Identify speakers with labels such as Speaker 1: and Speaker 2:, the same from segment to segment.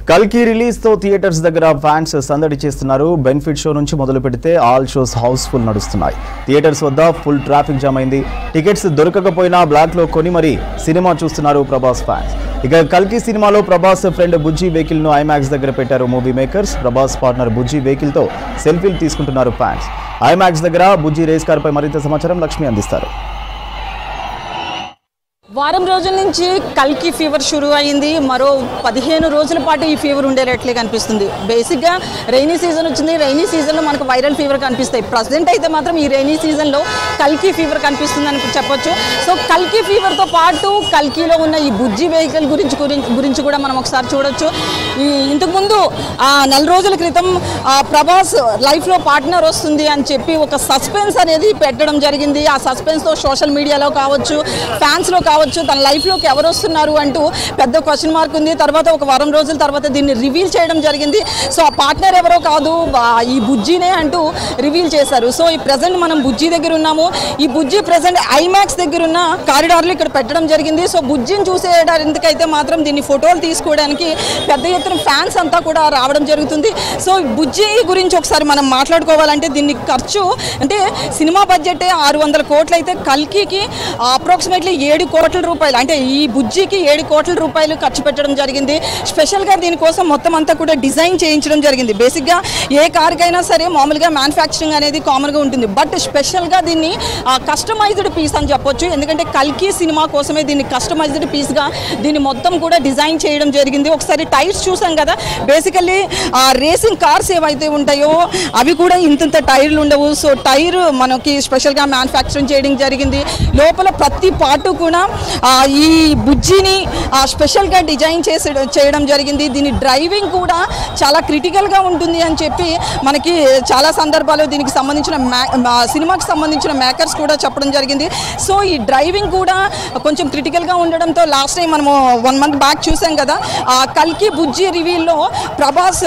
Speaker 1: కల్కి రిలీజ్ తో థియేటర్స్ దగ్గర ఫ్యాన్స్ సందడి చేస్తున్నారు. బెనిఫిట్ షో నుంచి మొదలు పెడితే ఆల్ షోస్ హౌస్ఫుల్ నడుస్తున్నాయి. థియేటర్స్ వద్ద ఫుల్ ట్రాఫిక్ జామ్ అయింది. టికెట్స్ దొరకకపోయినా బ్లాక్ లో కొని మరీ సినిమా చూస్తున్నారు ప్రభాస్ ఫ్యాన్స్. ఇక కల్కి సినిమాలో ప్రభాస్ ఫ్రెండ్ బుజ్జి వెహికల్ ను ఐమాక్స్ దగ్గర పెట్టారు మూవీ మేకర్స్. ప్రభాస్ పార్ట్నర్ బుజ్జి వెహికల్ తో సెల్ఫీలు తీసుకుంటున్నారు ఫ్యాన్స్. ఐమాక్స్ దగ్గర బుజ్జి రేస్ కార్ పై మరింత సమాచారం లక్ష్మి అందిస్తారు.
Speaker 2: వారం రోజుల నుంచి కల్కి ఫీవర్ షురూ అయింది. మరో 15 రోజుల పాటు ఈ ఫీవర్ ఉండేటట్లే కనిపిస్తుంది. బేసిక్గా రైనీ సీజన్ వచ్చింది. రైనీ సీజన్లో మనకు వైరల్ ఫీవర్ కనిపిస్తాయి. ప్రజెంట్ అయితే మాత్రం ఈ రైనీ సీజన్లో కల్కి ఫీవర్ కనిపిస్తుందని చెప్పొచ్చు. సో కల్కి ఫీవర్తో పాటు కల్కిలో ఉన్న ఈ బుజ్జి వెహికల్ గురించి కూడా మనం ఒకసారి చూడొచ్చు. ఇంతకుముందు నెల రోజుల క్రితం ప్రభాస్ లైఫ్లో పార్ట్నర్ వస్తుంది అని చెప్పి ఒక సస్పెన్స్ అనేది పెట్టడం జరిగింది. ఆ సస్పెన్స్తో సోషల్ మీడియాలో కావచ్చు, ఫ్యాన్స్లో కావచ్చు, తన లైఫ్లోకి ఎవరు వస్తున్నారు అంటూ పెద్ద క్వశ్చన్ మార్క్ ఉంది. తర్వాత ఒక వారం రోజుల తర్వాత దీన్ని రివీల్ చేయడం జరిగింది. సో ఆ పార్ట్నర్ ఎవరో కాదు, ఈ బుజ్జినే అంటూ రివీల్ చేశారు. సో ఈ ప్రజెంట్ మనం బుజ్జి దగ్గర ఉన్నాము. ఈ బుజ్జి ప్రజెంట్ ఐమాక్స్ దగ్గర ఉన్న కారిడార్లో ఇక్కడ పెట్టడం జరిగింది. సో బుజ్జిని చూసేందుకైతే మాత్రం దీన్ని ఫోటోలు తీసుకోవడానికి పెద్ద ఎత్తున ఫ్యాన్స్ అంతా కూడా రావడం జరుగుతుంది. సో బుజ్జి గురించి ఒకసారి మనం మాట్లాడుకోవాలంటే దీన్ని ఖర్చు అంటే సినిమా బడ్జెట్ 600 కోట్లు అయితే కల్కికి అప్రాక్సిమేట్లీ 7 కోట్ల రూపాయలు, అంటే ఈ బుజ్జికి 7 కోట్ల రూపాయలు ఖర్చు పెట్టడం జరిగింది. స్పెషల్గా దీనికోసం మొత్తం అంతా కూడా డిజైన్ చేయించడం జరిగింది. బేసిక్గా ఏ కార్కైనా సరే మామూలుగా మ్యానుఫ్యాక్చరింగ్ అనేది కామన్గా ఉంటుంది. బట్ స్పెషల్గా దీన్ని కస్టమైజ్డ్ పీస్ అని చెప్పొచ్చు. ఎందుకంటే కల్కి సినిమా కోసమే దీన్ని కస్టమైజ్డ్ పీస్గా దీన్ని మొత్తం కూడా డిజైన్ చేయడం జరిగింది. ఒకసారి టైర్స్ చూసాం కదా, బేసికల్లీ రేసింగ్ కార్స్ ఏవైతే ఉంటాయో అవి కూడా ఇంత టైర్లు ఉండవు. సో టైర్ మనకి స్పెషల్గా మ్యానుఫ్యాక్చరింగ్ చేయడం జరిగింది. లోపల ప్రతి పార్టు కూడా ఈ బుజ్జిని స్పెషల్గా డిజైన్ చేయడం జరిగింది. దీని డ్రైవింగ్ కూడా చాలా క్రిటికల్గా ఉంటుంది అని చెప్పి మనకి చాలా సందర్భాల్లో దీనికి సంబంధించిన సినిమాకి సంబంధించిన మేకర్స్ కూడా చెప్పడం జరిగింది. సో ఈ డ్రైవింగ్ కూడా కొంచెం క్రిటికల్గా ఉండడంతో లాస్ట్ టైం మనము 1 మంత్ బ్యాక్ చూసాం కదా, కల్కి బుజ్జి రివీల్లో ప్రభాస్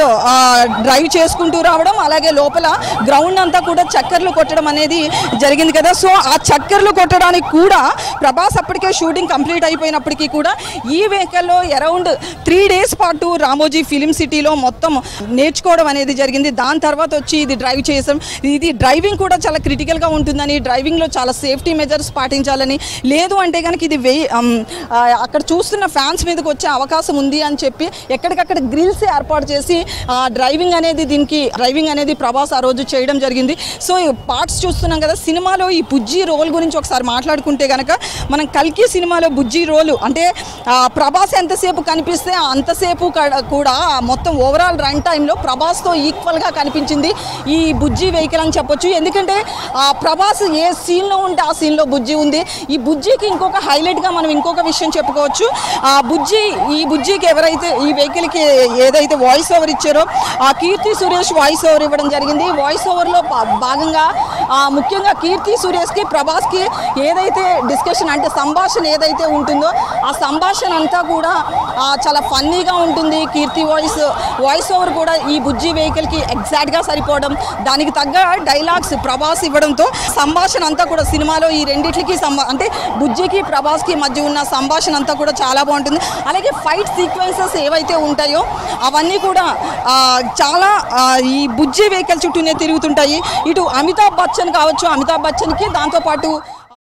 Speaker 2: డ్రైవ్ చేసుకుంటూ రావడం, అలాగే లోపల గ్రౌండ్ అంతా కూడా చక్కర్లు కొట్టడం అనేది జరిగింది కదా. సో ఆ చక్కర్లు కొట్టడానికి కూడా ప్రభాస్ అప్పటికే షూటింగ్ కంప్లీట్ అయిపోయినప్పటికీ కూడా ఈ వెహికల్లో అరౌండ్ 3 days పాటు రామోజీ ఫిలిం సిటీలో మొత్తం నేర్చుకోవడం అనేది జరిగింది. దాని తర్వాత వచ్చి ఇది డ్రైవ్ చేసాం. ఇది డ్రైవింగ్ కూడా చాలా క్రిటికల్గా ఉంటుందని, డ్రైవింగ్లో చాలా సేఫ్టీ మెజర్స్ పాటించాలని, లేదు అంటే కనుక ఇది అక్కడ చూస్తున్న ఫ్యాన్స్ మీదకి వచ్చే అవకాశం ఉంది అని చెప్పి ఎక్కడికక్కడ గ్రిల్స్ ఏర్పాటు చేసి డ్రైవింగ్ అనేది ప్రభాస్ ఆ రోజు చేయడం జరిగింది. సో ఈ పార్ట్స్ చూస్తున్నాం కదా. సినిమాలో ఈ బుజ్జి రోల్ గురించి ఒకసారి మాట్లాడుకుంటే కనుక మనం కల్కి సినిమాలో బుజ్జి రోలు అంటే ప్రభాస్ ఎంతసేపు కనిపిస్తే అంతసేపు కూడా మొత్తం ఓవరాల్ రన్ టైంలో ప్రభాస్తో ఈక్వల్గా కనిపించింది ఈ బుజ్జి వెహికల్ అని చెప్పొచ్చు. ఎందుకంటే ప్రభాస్ ఏ సీన్లో ఉంటే ఆ సీన్లో బుజ్జి ఉంది. ఈ బుజ్జికి ఇంకొక హైలైట్గా మనం ఇంకొక విషయం చెప్పుకోవచ్చు. ఈ బుజ్జికి ఎవరైతే ఈ వెహికల్కి ఏదైతే వాయిస్ ఓవర్ ఇచ్చారో కీర్తి సురేష్ వాయిస్ ఓవర్ ఇవ్వడం జరిగింది. వాయిస్ ఓవర్లో భాగంగా ముఖ్యంగా కీర్తి సురేష్కి ప్రభాస్కి ఏదైతే డిస్కషన్ అంటే సంభాషణ ఏదైతే ఉంటుందో ఆ సంభాషణ అంతా కూడా చాలా ఫన్నీగా ఉంటుంది. కీర్తి వాయిస్ ఓవర్ కూడా ఈ బుజ్జి వెహికల్కి ఎగ్జాక్ట్గా సరిపోవడం, దానికి తగ్గ డైలాగ్స్ ప్రభాస్ ఇవ్వడంతో సంభాషణ అంతా కూడా సినిమాలో ఈ రెండిట్లకి అంటే బుజ్జికి ప్రభాస్కి మధ్య ఉన్న సంభాషణ అంతా కూడా చాలా బాగుంటుంది. అలాగే ఫైట్ సీక్వెన్సెస్ ఏవైతే ఉంటాయో అవన్నీ కూడా చాలా ఈ బుజ్జి వెహికల్ చుట్టూనే తిరుగుతుంటాయి. ఇటు అమితాబ్ బచ్చన్ కావచ్చు, అమితాబ్ బచ్చన్కి దాంతోపాటు